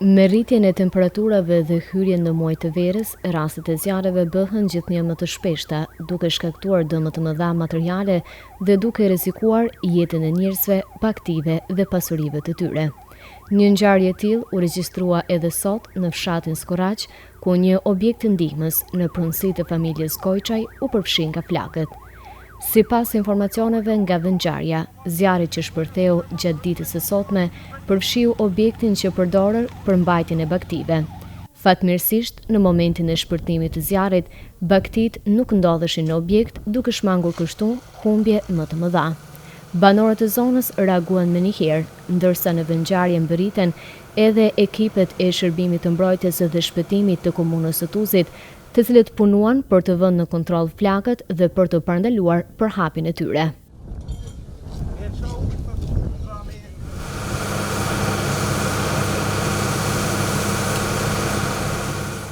Me rritjen e temperaturave dhe hyrjen në muaj të verës, rastet e zjarreve bëhen gjithnjë më të shpeshta, duke shkaktuar dëme të mëdha materiale dhe duke rrezikuar jetën e njerëzve, bagtive dhe pasurive të tyre. Një ngjarje e tillë u regjistrua edhe sot në fshatin Skorraq, ku një objekt ndihmës në pronësi të familjes Kojçaj u përfshi nga flakët. Sipas informacioneve nga vendngjarja, zjarri që shpërtheu gjatë ditës së sotme përfshiu objektin që përdorur për mbajtjen e bagtive. Fatmirësisht, në momentin e shpërthimit të zjarrit, bagtit nuk ndodheshin në objekt, duke shmangur kështu humbje më të mëdha. Banorët e zonës reaguan menjëherë, ndërsa në vendngjarje mbërriten edhe ekipet e shërbimit të mbrojtjes dhe shpëtimit të komunës së Tuzit, të cilët punuan për të vënë në kontroll flakët dhe për të parandaluar përhapjen e tyre.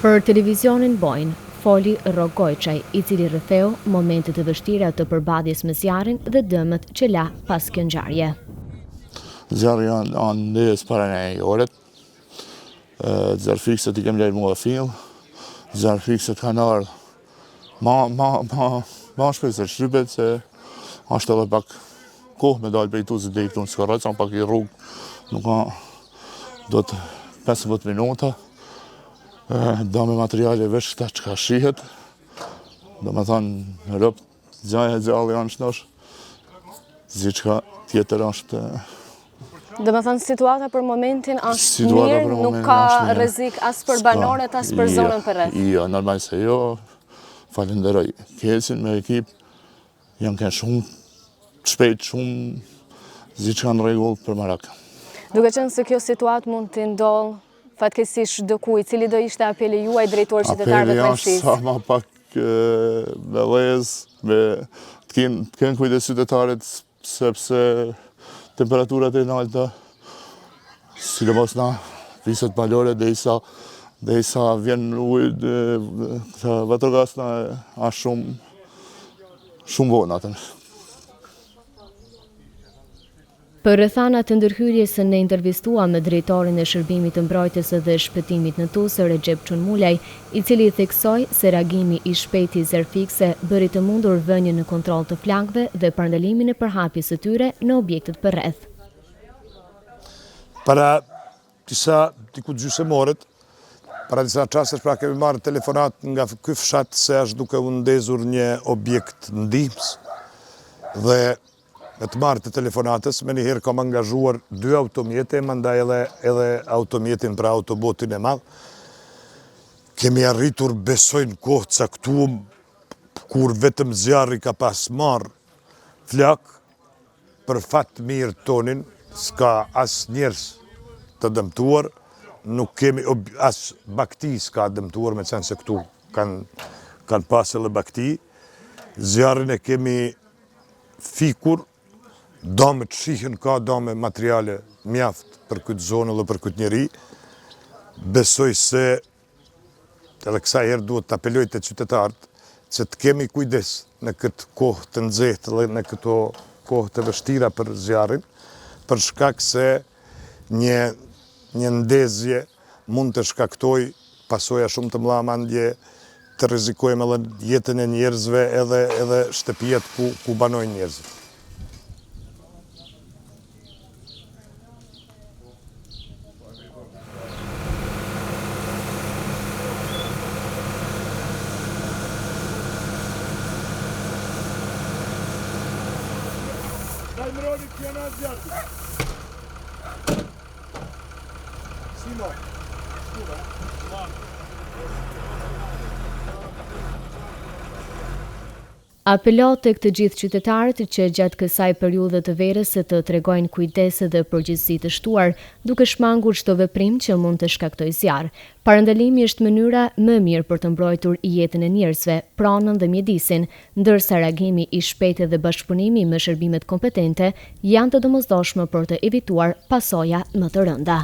Për televizionin Bojnë, foli Rok Kojçaj, i cili rretheu momentet e vështira të përballjes me zjarrin dhe dëmet që la pas kjo ngjarje. Zjarri janë ndjes para një oret, zjarfikset i kem lajmua fill, zjarfikset kanë ardhur ma shpejt se shtypet, se është edhe pak kohë me dalë prej Tuzit deri këtu në Skorraq, pak i rrugë, nuk ka do të 15 minuta, dame materiale veshta që ka shihet, do me thonë rëpt, gjallë janë shnosh, gjithka tjetër është. Do me thonë situata për momentin është mirë, nuk ka rrezik as për banorët, as për zonën për rreth. Jo, normal se jo, falenderoj Kesin me ekip, janë kënë shumë shpejt, shumë gjithka në rregull për marak. Duke qenë se kjo situatë mund të ndodhë fatkeqësisht dëkuj, cili do ishte apeli juaj drejtori qytetarëve të Vranësisë? Apeli janë sa ma pak me lezë, të kenë kujdes qytetarit, sepse temperaturat e nalta, sidomos na viset malore, dhe isa vjen ujë, vatrogasna është shumë vonë atën. Për rrethana të ndërhyrjes ne intervistuam me drejtorin e shërbimit të mbrojtjes dhe shpëtimit në Tuzë, Recep Çunmulaj, i cili theksoi se reagimi i shpejtë i zjarfikse bëri të mundur vënien në kontroll të flakëve dhe parandalimin e përhapjes së tyre në objektet përreth. Para diku gjysmëorët, para disa çastesh pra kemi marrë telefonat nga ky fshat se është duke u ndezur një objekt ndihmës dhe me të marrë të telefonatës, me njëherë kam angazhuar 2 automjete, mandaj edhe automjetin pra autobotin e madh. Kemi arritur, besoj në kohë caktuar, kur vetëm zjarri ka pas marrë flak, për fat mirë tonin, s'ka as njerëz të dëmtuar, nuk kemi as bakti s'ka dëmtuar, me qenë se këtu kanë pas edhe bakti. Zjarrin e kemi fikur, dame të shihen ka dame materiale mjaft për këtë zonë dhe për këtë njeri. Besoj se edhe kësaj herë duhet të apeloj të qytetarët që të kemi kujdes në këtë kohë të nxehtë dhe në këto kohë të vështira për zjarrin, për shkak se një ndezje mund të shkaktoj pasoja shumë të mëdha, mandje të rrezikojmë edhe jetën e njerëzve edhe shtëpijet ku banojnë njerëzit. Apelo tek të gjithë qytetarët që gjatë kësaj periudhe të verës të tregojnë kujdes dhe përgjegjësi të shtuar, duke shmangur çdo veprim që mund të shkaktojë zjarr. Parandalimi është mënyra më e mirë për të mbrojtur jetën e njerëzve, pronën dhe mjedisin, ndërsa reagimi i shpejtë dhe bashkëpunimi me shërbimet kompetente janë të domosdoshme për të evituar pasoja më të rënda.